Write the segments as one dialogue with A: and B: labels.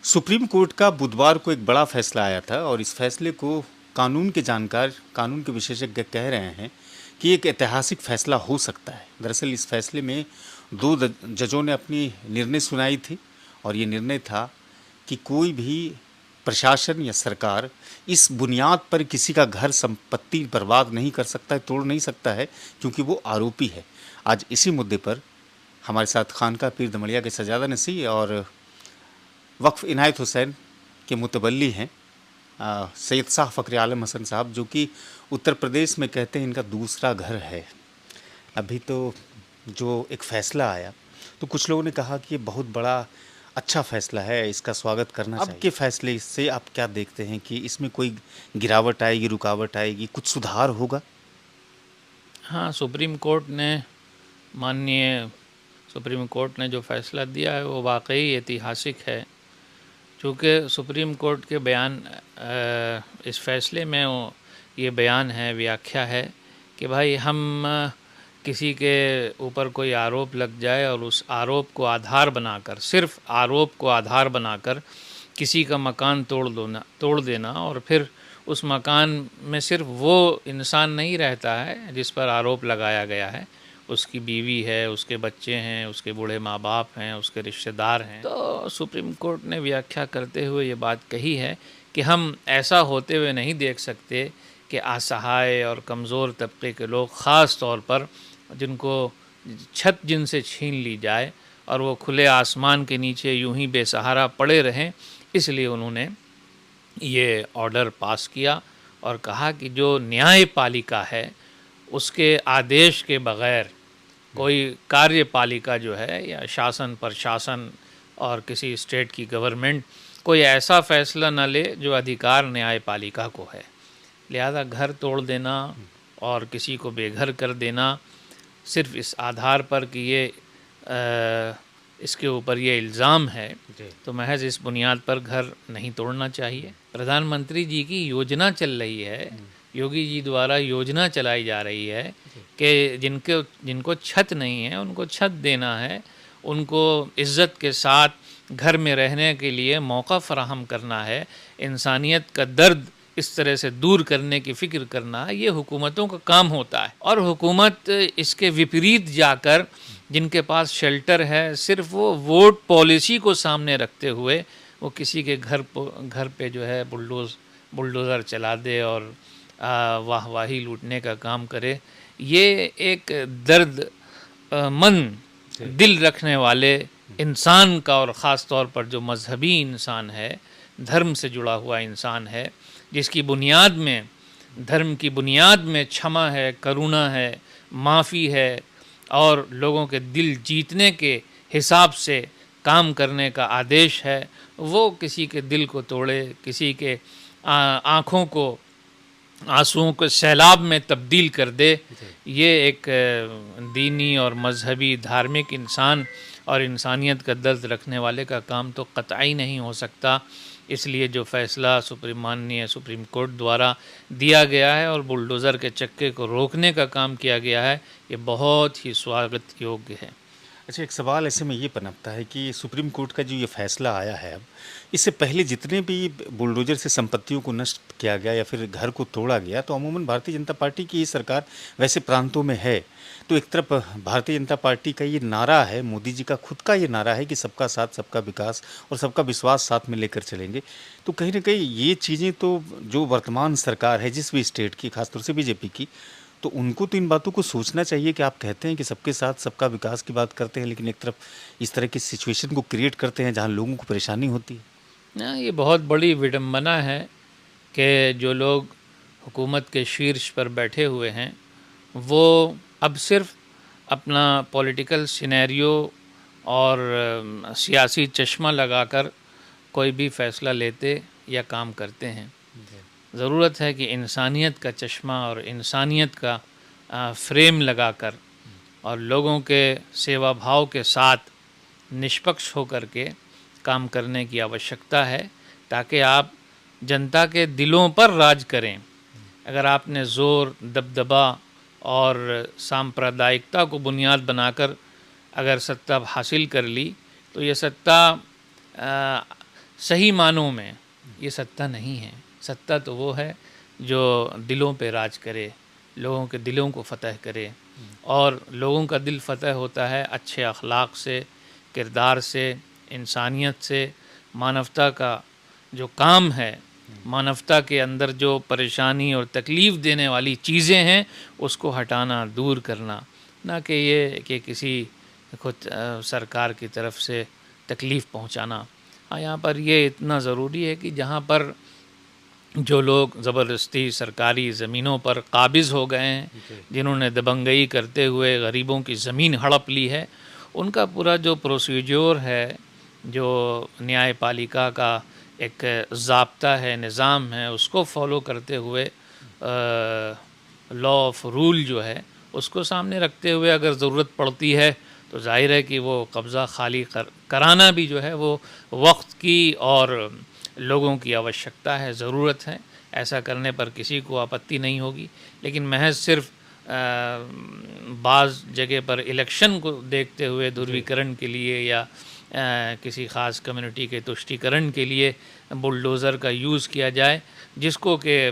A: Supreme court का बुधवार को एक बड़ा फैसला आया था और इस फैसले को कानून के जानकार, कानून के विशेषज्ञ कह रहे हैं कि एक ऐतिहासिक फैसला हो सकता है। दरअसल इस फैसले में दो जजों ने अपनी निर्णय सुनाई थी और ये निर्णय था कि कोई भी प्रशासन या सरकार इस बुनियाद पर किसी का घर संपत्ति बर्बाद नहीं कर सकता है, तोड़ नहीं सकता है, क्योंकि वो आरोपी है। आज इसी मुद्दे पर हमारे साथ खानका पीर दमड़िया के सजादा नसी और वक्फ इनायत हुसैन के मुतवल्ली हैं सैयद शाह फ़खर आलम हसन साहब, जो कि उत्तर प्रदेश में कहते हैं इनका दूसरा घर है। अभी तो जो एक फ़ैसला आया तो कुछ लोगों ने कहा कि ये बहुत बड़ा अच्छा फ़ैसला है, इसका स्वागत करना चाहिए। अब के फ़ैसले से आप क्या देखते हैं कि इसमें कोई गिरावट आएगी, रुकावट आएगी, कुछ सुधार होगा?
B: हाँ, माननीय सुप्रीम कोर्ट ने जो फ़ैसला दिया है वो वाकई ऐतिहासिक है। चूँकि सुप्रीम कोर्ट के बयान इस फ़ैसले में ये बयान है, व्याख्या है कि भाई हम किसी के ऊपर कोई आरोप लग जाए और उस आरोप को आधार बनाकर, सिर्फ़ आरोप को आधार बनाकर किसी का मकान तोड़ देना और फिर उस मकान में सिर्फ वो इंसान नहीं रहता है जिस पर आरोप लगाया गया है, उसकी बीवी है, उसके बच्चे हैं, उसके बूढ़े माँ बाप हैं, उसके रिश्तेदार हैं। तो सुप्रीम कोर्ट ने व्याख्या करते हुए ये बात कही है कि हम ऐसा होते हुए नहीं देख सकते कि असहाय और कमज़ोर तबके के लोग, ख़ास तौर पर जिनको छत जिनसे छीन ली जाए और वो खुले आसमान के नीचे यूं ही बेसहारा पड़े रहें, इसलिए उन्होंने ये ऑर्डर पास किया और कहा कि जो न्यायपालिका है उसके आदेश के बग़ैर कोई कार्यपालिका जो है या शासन प्रशासन और किसी स्टेट की गवर्नमेंट कोई ऐसा फ़ैसला न ले जो अधिकार न्यायपालिका को है। लिहाजा घर तोड़ देना और किसी को बेघर कर देना सिर्फ इस आधार पर कि इसके ऊपर ये इल्ज़ाम है, तो महज इस बुनियाद पर घर नहीं तोड़ना चाहिए। प्रधानमंत्री जी की योजना चल रही है, योगी जी द्वारा योजना चलाई जा रही है कि जिनको छत नहीं है उनको छत देना है, उनको इज़्ज़त के साथ घर में रहने के लिए मौका फ़राहम करना है, इंसानियत का दर्द इस तरह से दूर करने की फ़िक्र करना, ये हुकूमतों का काम होता है। और हुकूमत इसके विपरीत जाकर जिनके पास शेल्टर है, सिर्फ वो वोट पॉलिसी को सामने रखते हुए वो किसी के घर पे जो है बुलडोज़र चला दे और वाहवाही लूटने का काम करे, ये एक दर्द मन दिल रखने वाले इंसान का और ख़ास तौर पर जो मजहबी इंसान है, धर्म से जुड़ा हुआ इंसान है, जिसकी बुनियाद में, धर्म की बुनियाद में क्षमा है, करुणा है, माफ़ी है और लोगों के दिल जीतने के हिसाब से काम करने का आदेश है, वो किसी के दिल को तोड़े, किसी के आँखों को आंसुओं के सैलाब में तब्दील कर दे, ये एक दीनी और मजहबी धार्मिक इंसान और इंसानियत का दर्द रखने वाले का काम तो कतई नहीं हो सकता। इसलिए जो फ़ैसला माननीय सुप्रीम कोर्ट द्वारा दिया गया है और बुलडोज़र के चक्के को रोकने का काम किया गया है, ये बहुत ही स्वागत योग्य है।
A: अच्छा, एक सवाल ऐसे में ये पनपता है कि सुप्रीम कोर्ट का जो ये फैसला आया है, अब इससे पहले जितने भी बुलडोजर से संपत्तियों को नष्ट किया गया या फिर घर को तोड़ा गया, तो अमूमन भारतीय जनता पार्टी की ही सरकार वैसे प्रांतों में है। तो एक तरफ भारतीय जनता पार्टी का ये नारा है, मोदी जी का खुद का ये नारा है कि सबका साथ, सबका विकास और सबका विश्वास साथ में लेकर चलेंगे। तो कहीं ना कहीं ये चीज़ें तो जो वर्तमान सरकार है जिस भी स्टेट की, खासतौर से बीजेपी की, तो उनको तो इन बातों को सोचना चाहिए कि आप कहते हैं कि सबके साथ सबका विकास की बात करते हैं, लेकिन एक तरफ इस तरह की सिचुएशन को क्रिएट करते हैं जहां लोगों को परेशानी होती है।
B: ना, ये बहुत बड़ी विडंबना है कि जो लोग हुकूमत के शीर्ष पर बैठे हुए हैं वो अब सिर्फ अपना पॉलिटिकल सिनेरियो और सियासी चश्मा लगाकर कोई भी फ़ैसला लेते या काम करते हैं। ज़रूरत है कि इंसानियत का चश्मा और इंसानियत का फ्रेम लगाकर और लोगों के सेवा भाव के साथ निष्पक्ष होकर के काम करने की आवश्यकता है, ताकि आप जनता के दिलों पर राज करें। अगर आपने ज़ोर, दबदबा और सांप्रदायिकता को बुनियाद बनाकर अगर सत्ता हासिल कर ली, तो ये सत्ता सही मानों में ये सत्ता नहीं है। सत्ता तो वो है जो दिलों पे राज करे, लोगों के दिलों को फ़तह करे, और लोगों का दिल फ़तह होता है अच्छे अखलाक से, किरदार से, इंसानियत से। मानवता का जो काम है, मानवता के अंदर जो परेशानी और तकलीफ़ देने वाली चीज़ें हैं उसको हटाना, दूर करना, ना कि ये कि किसी खुद सरकार की तरफ से तकलीफ़ पहुंचाना। हाँ, यहाँ पर ये इतना ज़रूरी है कि जहाँ पर जो लोग ज़बरदस्ती सरकारी ज़मीनों पर काबिज़ हो गए हैं, जिन्होंने दबंगई करते हुए गरीबों की ज़मीन हड़प ली है, उनका पूरा जो प्रोसीजर है, जो न्यायपालिका का एक ज़ाब्ता है, निज़ाम है, उसको फॉलो करते हुए लॉ ऑफ रूल जो है उसको सामने रखते हुए अगर ज़रूरत पड़ती है तो जाहिर है कि वो कब्ज़ा खाली कराना भी जो है वो वक्त की और लोगों की आवश्यकता है, ज़रूरत है। ऐसा करने पर किसी को आपत्ति नहीं होगी, लेकिन महज सिर्फ बाज़ जगह पर इलेक्शन को देखते हुए ध्रुवीकरण के लिए या किसी ख़ास कम्युनिटी के तुष्टीकरण के लिए बुलडोज़र का यूज़ किया जाए, जिसको कि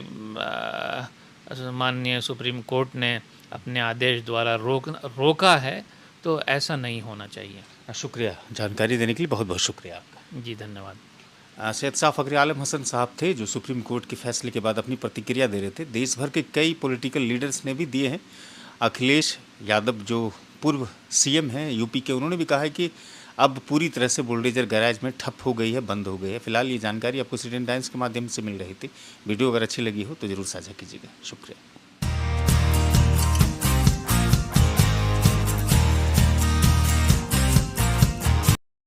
B: माननीय सुप्रीम कोर्ट ने अपने आदेश द्वारा रोका है, तो ऐसा नहीं होना चाहिए।
A: शुक्रिया, जानकारी देने के लिए बहुत बहुत शुक्रिया आपका।
B: जी धन्यवाद।
A: सैयद शाह फ़खरी आलम हसन साहब थे जो सुप्रीम कोर्ट के फैसले के बाद अपनी प्रतिक्रिया दे रहे थे। देश भर के कई पॉलिटिकल लीडर्स ने भी दिए हैं। अखिलेश यादव जो पूर्व सीएम हैं यूपी के, उन्होंने भी कहा है कि अब पूरी तरह से बुलडोजर गैराज में ठप हो गई है, बंद हो गई है। फिलहाल ये जानकारी आपको सिटीजन टाइम्स के माध्यम से मिल रही थी। वीडियो अगर अच्छी लगी हो तो ज़रूर साझा कीजिएगा। शुक्रिया।